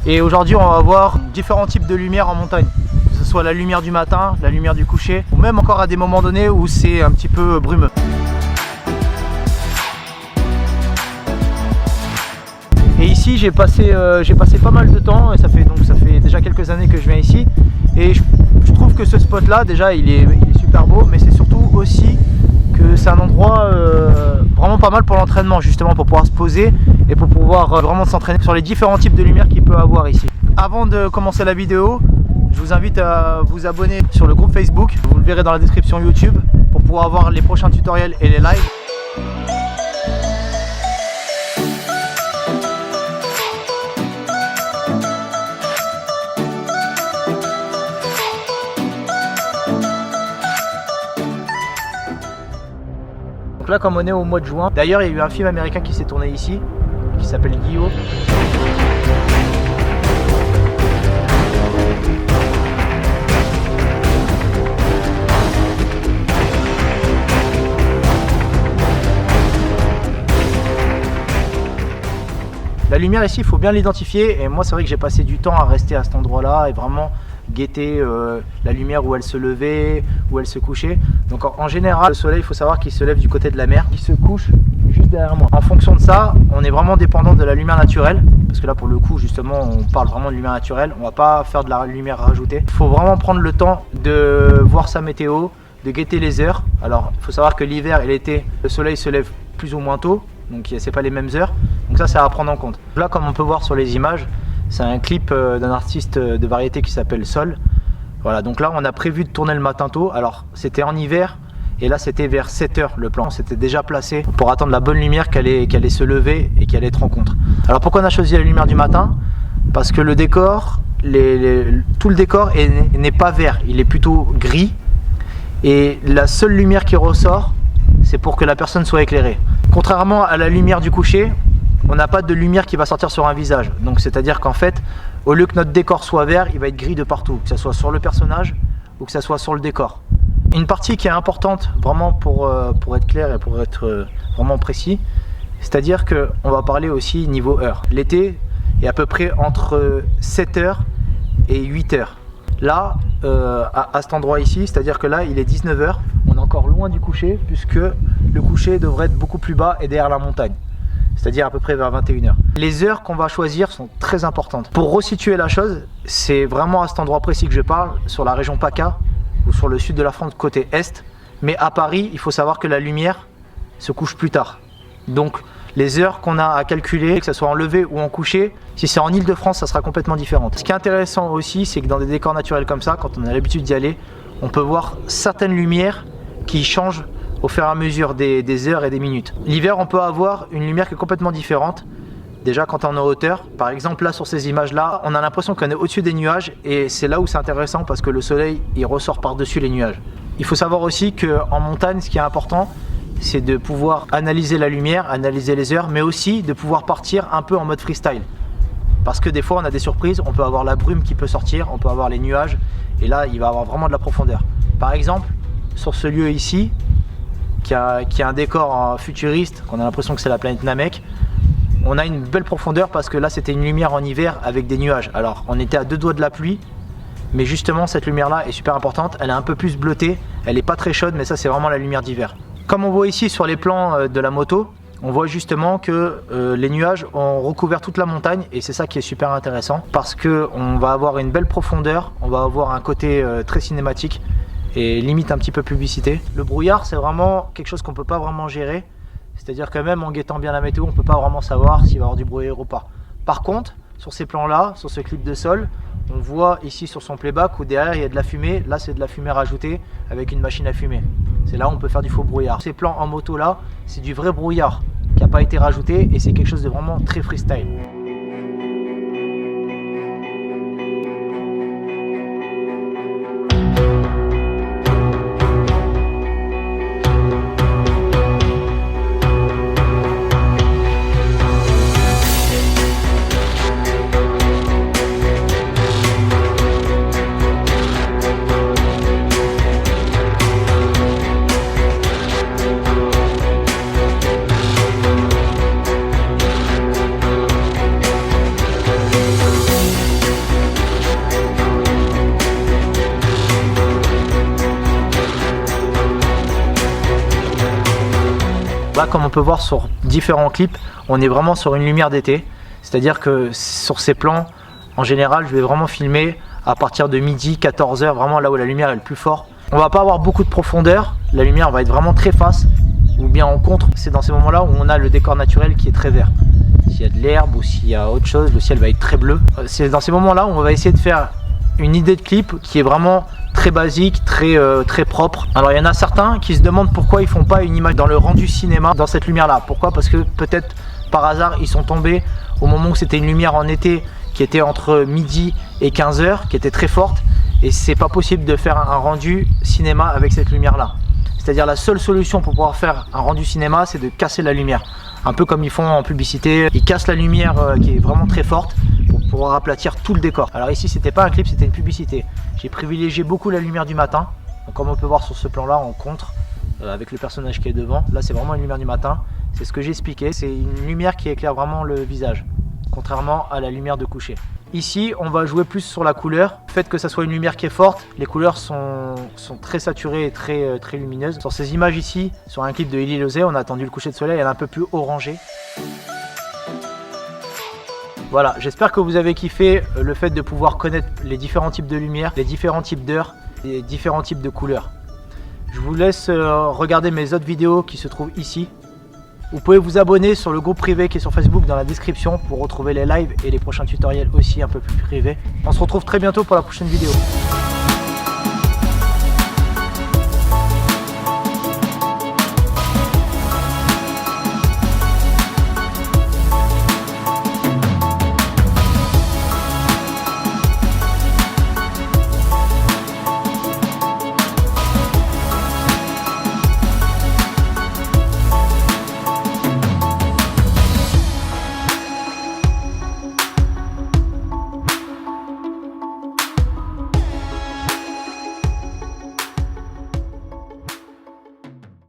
Et aujourd'hui on va voir différents types de lumière en montagne, que ce soit la lumière du matin, la lumière du coucher, ou même encore à des moments donnés où c'est un petit peu brumeux. Et ici j'ai passé pas mal de temps, et ça fait déjà quelques années que je viens ici, et je trouve que ce spot là déjà il est super beau, mais c'est surtout aussi que c'est un endroit vraiment pas mal pour l'entraînement, justement pour pouvoir se poser et pour pouvoir vraiment s'entraîner sur les différents types de lumière qu'il peut avoir ici. Avant de commencer la vidéo, je vous invite à vous abonner sur le groupe Facebook, vous le verrez dans la description YouTube, pour pouvoir voir les prochains tutoriels et les lives. Là, comme on est au mois de juin, d'ailleurs il y a eu un film américain qui s'est tourné ici qui s'appelle Guillaume. La lumière ici, il faut bien l'identifier, et moi c'est vrai que j'ai passé du temps à rester à cet endroit là et vraiment guetter la lumière où elle se levait, où elle se couchait. Donc en général, le soleil, il faut savoir qu'il se lève du côté de la mer, il se couche juste derrière moi. En fonction de ça, on est vraiment dépendant de la lumière naturelle, parce que là pour le coup justement on parle vraiment de lumière naturelle, on va pas faire de la lumière rajoutée. Il faut vraiment prendre le temps de voir sa météo, de guetter les heures. Alors il faut savoir que l'hiver et l'été, le soleil se lève plus ou moins tôt, donc c'est pas les mêmes heures, donc ça c'est à prendre en compte. Là, comme on peut voir sur les images, c'est un clip d'un artiste de variété qui s'appelle Sol. Voilà, donc là on a prévu de tourner le matin tôt. Alors c'était en hiver, et là c'était vers 7 h le plan. C'était déjà placé pour attendre la bonne lumière qu'elle allait se lever et qu'elle allait être en contre. Alors pourquoi on a choisi la lumière du matin? Parce que le décor, tout le décor n'est pas vert, il est plutôt gris. Et la seule lumière qui ressort, c'est pour que la personne soit éclairée. Contrairement à la lumière du coucher, on n'a pas de lumière qui va sortir sur un visage. Donc c'est à dire qu'en fait, au lieu que notre décor soit vert, il va être gris de partout, que ce soit sur le personnage ou que ce soit sur le décor. Une partie qui est importante vraiment pour être clair et pour être vraiment précis, c'est à dire qu'on va parler aussi niveau heure. L'été est à peu près entre 7 h et 8 h. Là, à cet endroit ici, c'est à dire que là il est 19 h, on est encore loin du coucher, puisque le coucher devrait être beaucoup plus bas et derrière la montagne, c'est-à-dire à peu près vers 21 h. Les heures qu'on va choisir sont très importantes. Pour resituer la chose, c'est vraiment à cet endroit précis que je parle, sur la région PACA, ou sur le sud de la France côté est. Mais à Paris, il faut savoir que la lumière se couche plus tard. Donc les heures qu'on a à calculer, que ce soit en lever ou en coucher, si c'est en Ile-de-France, ça sera complètement différent. Ce qui est intéressant aussi, c'est que dans des décors naturels comme ça, quand on a l'habitude d'y aller, on peut voir certaines lumières qui changent au fur et à mesure des heures et des minutes. L'hiver, on peut avoir une lumière qui est complètement différente. Déjà quand on est en hauteur, par exemple là sur ces images là, on a l'impression qu'on est au-dessus des nuages, et c'est là où c'est intéressant parce que le soleil il ressort par-dessus les nuages. Il faut savoir aussi qu'en montagne, ce qui est important, c'est de pouvoir analyser la lumière, analyser les heures, mais aussi de pouvoir partir un peu en mode freestyle. Parce que des fois on a des surprises, on peut avoir la brume qui peut sortir, on peut avoir les nuages, et là il va avoir vraiment de la profondeur. Par exemple, sur ce lieu ici, qui a un décor futuriste, qu'on a l'impression que c'est la planète Namek, on a une belle profondeur parce que là c'était une lumière en hiver avec des nuages. Alors on était à 2 doigts de la pluie, mais justement cette lumière là est super importante, elle est un peu plus bleutée, elle n'est pas très chaude, mais ça c'est vraiment la lumière d'hiver. Comme on voit ici sur les plans de la moto, on voit justement que les nuages ont recouvert toute la montagne, et c'est ça qui est super intéressant parce qu'on va avoir une belle profondeur, on va avoir un côté très cinématique et limite un petit peu publicité. Le brouillard, c'est vraiment quelque chose qu'on peut pas vraiment gérer, c'est à dire que même en guettant bien la météo, on peut pas vraiment savoir s'il va y avoir du brouillard ou pas. Par contre, sur ces plans là, sur ce clip de Sol, on voit ici sur son playback où derrière il y a de la fumée. Là c'est de la fumée rajoutée avec une machine à fumer, c'est là où on peut faire du faux brouillard. Ces plans en moto là, c'est du vrai brouillard qui n'a pas été rajouté, et c'est quelque chose de vraiment très freestyle. lumière, comme on peut voir sur différents clips, on est vraiment sur une lumière d'été. C'est-à-dire que sur ces plans, en général, je vais vraiment filmer à partir de midi, 14h, vraiment là où la lumière est le plus fort. On va pas avoir beaucoup de profondeur, la lumière va être vraiment très face, ou bien en contre, c'est dans ces moments-là où on a le décor naturel qui est très vert. S'il y a de l'herbe ou s'il y a autre chose, le ciel va être très bleu. C'est dans ces moments-là où on va essayer de faire une idée de clip qui est vraiment très basique, très propre. Alors il y en a certains qui se demandent pourquoi ils font pas une image dans le rendu cinéma dans cette lumière-là. Pourquoi? Parce que peut-être par hasard ils sont tombés au moment où c'était une lumière en été qui était entre midi et 15h, qui était très forte, et c'est pas possible de faire un rendu cinéma avec cette lumière-là. C'est-à-dire la seule solution pour pouvoir faire un rendu cinéma, c'est de casser la lumière. Un peu comme ils font en publicité, ils cassent la lumière qui est vraiment très forte pour pouvoir aplatir tout le décor. Alors ici c'était pas un clip, c'était une publicité. J'ai privilégié beaucoup la lumière du matin. Donc, comme on peut voir sur ce plan là en contre, avec le personnage qui est devant, là c'est vraiment une lumière du matin. C'est ce que j'ai expliqué, c'est une lumière qui éclaire vraiment le visage, contrairement à la lumière de coucher. Ici, on va jouer plus sur la couleur. Le fait que ça soit une lumière qui est forte, les couleurs sont très saturées et très lumineuses. Sur ces images ici, sur un clip de Elie Lozé, on a attendu le coucher de soleil, elle est un peu plus orangée. Voilà, j'espère que vous avez kiffé le fait de pouvoir connaître les différents types de lumière, les différents types d'heures, les différents types de couleurs. Je vous laisse regarder mes autres vidéos qui se trouvent ici. Vous pouvez vous abonner sur le groupe privé qui est sur Facebook dans la description pour retrouver les lives et les prochains tutoriels aussi un peu plus privés. On se retrouve très bientôt pour la prochaine vidéo.